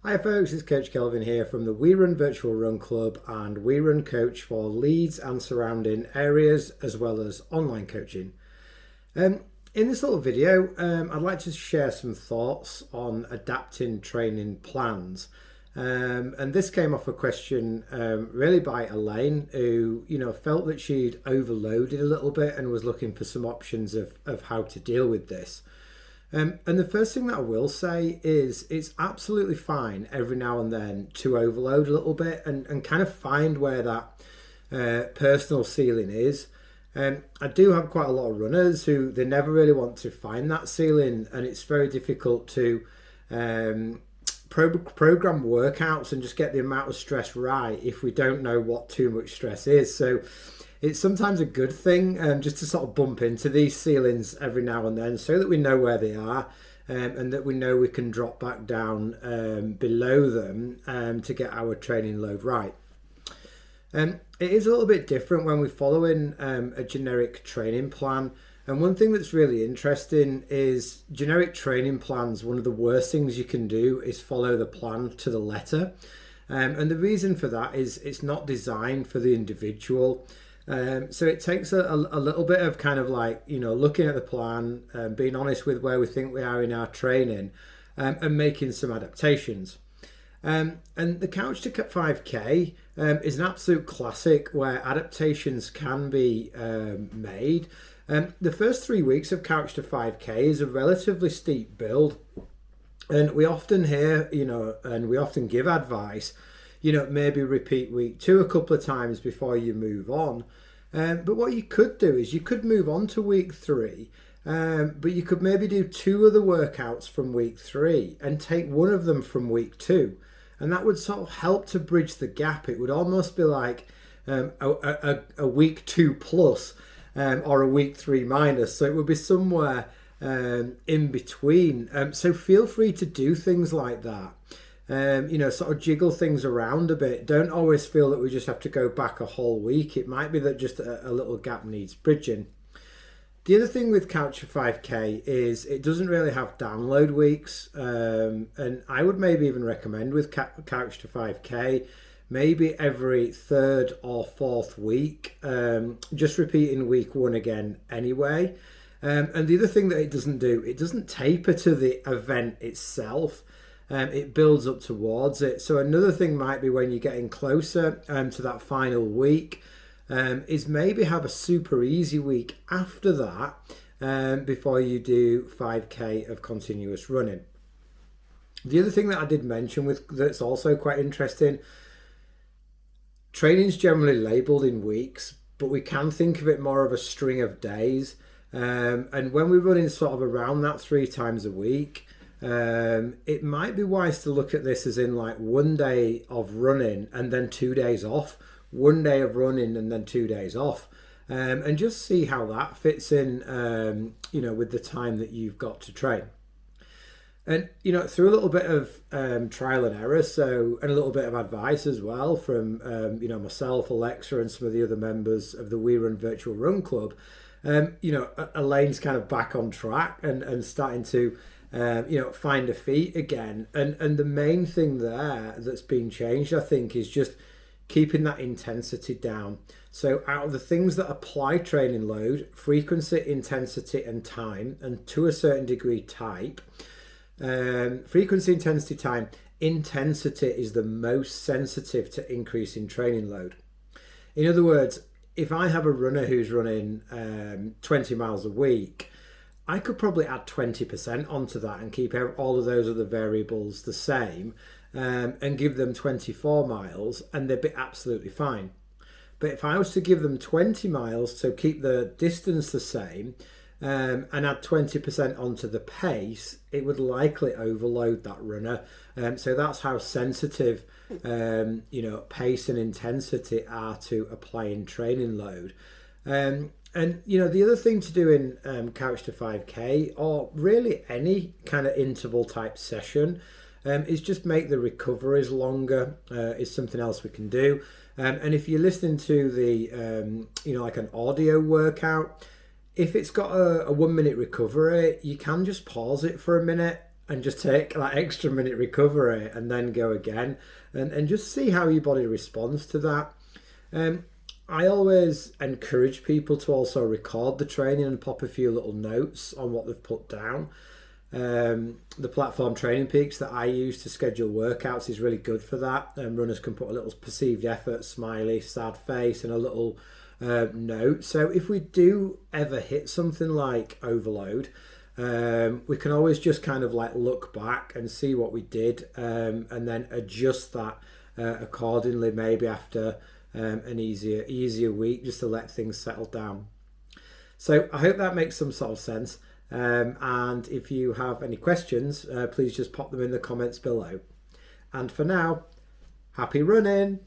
Hi folks, it's Coach Kelvin here from the We Run Virtual Run Club and We Run Coach for Leeds and surrounding areas as well as online coaching. In this little video, I'd like to share some thoughts on adapting training plans. And this came off a question really by Elaine, who felt that she'd overloaded a little bit and was looking for some options of how to deal with this. And the first thing that I will say is it's absolutely fine every now and then to overload a little bit and kind of find where that personal ceiling is. I do have quite a lot of runners who they never really want to find that ceiling, and it's very difficult to program workouts and just get the amount of stress right if we don't know what too much stress is. So it's sometimes a good thing just to sort of bump into these ceilings every now and then so that we know where they are, and that we know we can drop back down below them to get our training load right. It is a little bit different when we're following a generic training plan. And one thing that's really interesting is generic training plans, one of the worst things you can do is follow the plan to the letter. And the reason for that is it's not designed for the individual. So it takes a little bit of kind of like, looking at the plan, being honest with where we think we are in our training, and making some adaptations. And the Couch to 5K is an absolute classic where adaptations can be made. The first 3 weeks of Couch to 5K is a relatively steep build. And we often hear, and we often give advice, maybe repeat week 2 a couple of times before you move on. But what you could do is you could move on to week 3, but you could maybe do 2 of the workouts from week 3 and take one of them from week 2. And that would sort of help to bridge the gap. It would almost be like a week 2 plus or a week 3 minus. So it would be somewhere in between. So feel free to do things like that. Sort of jiggle things around a bit. Don't always feel that we just have to go back a whole week. It might be that just a little gap needs bridging. The other thing with Couch to 5K is it doesn't really have download weeks. And I would maybe even recommend with Couch to 5K, maybe every 3rd or 4th week, just repeating week 1 again anyway. And the other thing that it doesn't taper to the event itself. It builds up towards it. So another thing might be when you're getting closer to that final week, is maybe have a super easy week after that before you do 5K of continuous running. The other thing that I did mention that's also quite interesting, training's generally labelled in weeks, but we can think of it more of a string of days. And when we're running sort of around that 3 times a week, it might be wise to look at this as in like 1 day of running and then 2 days off, 1 day of running and then 2 days off, and just see how that fits in, with the time that you've got to train. And, through a little bit of trial and error, and a little bit of advice as well from, myself, Alexa, and some of the other members of the We Run Virtual Run Club, Elaine's kind of back on track and starting to find her feet again. And the main thing there that's been changed, I think, is just keeping that intensity down. So out of the things that apply training load, frequency, intensity, and time, and to a certain degree type, frequency, intensity, time, intensity is the most sensitive to increasing training load. In other words, if I have a runner who's running 20 miles a week, I could probably add 20% onto that and keep all of those other variables the same, and give them 24 miles and they'd be absolutely fine. But if I was to give them 20 miles, so keep the distance the same, and add 20% onto the pace, it would likely overload that runner. So that's how sensitive pace and intensity are to applying training load. And the other thing to do in Couch to 5K, or really any kind of interval type session, is just make the recoveries longer. Is something else we can do. And if you're listening to the like an audio workout, if it's got a 1 minute recovery, you can just pause it for a minute and just take that extra minute recovery and then go again, and just see how your body responds to that. I always encourage people to also record the training and pop a few little notes on what they've put down. The platform Training Peaks that I use to schedule workouts is really good for that. Runners can put a little perceived effort, smiley, sad face, and a little note. So if we do ever hit something like overload, we can always just kind of like look back and see what we did, and then adjust that accordingly, maybe after an easier week, just to let things settle down. So I hope that makes some sort of sense. And if you have any questions, please just pop them in the comments below. And for now, happy running!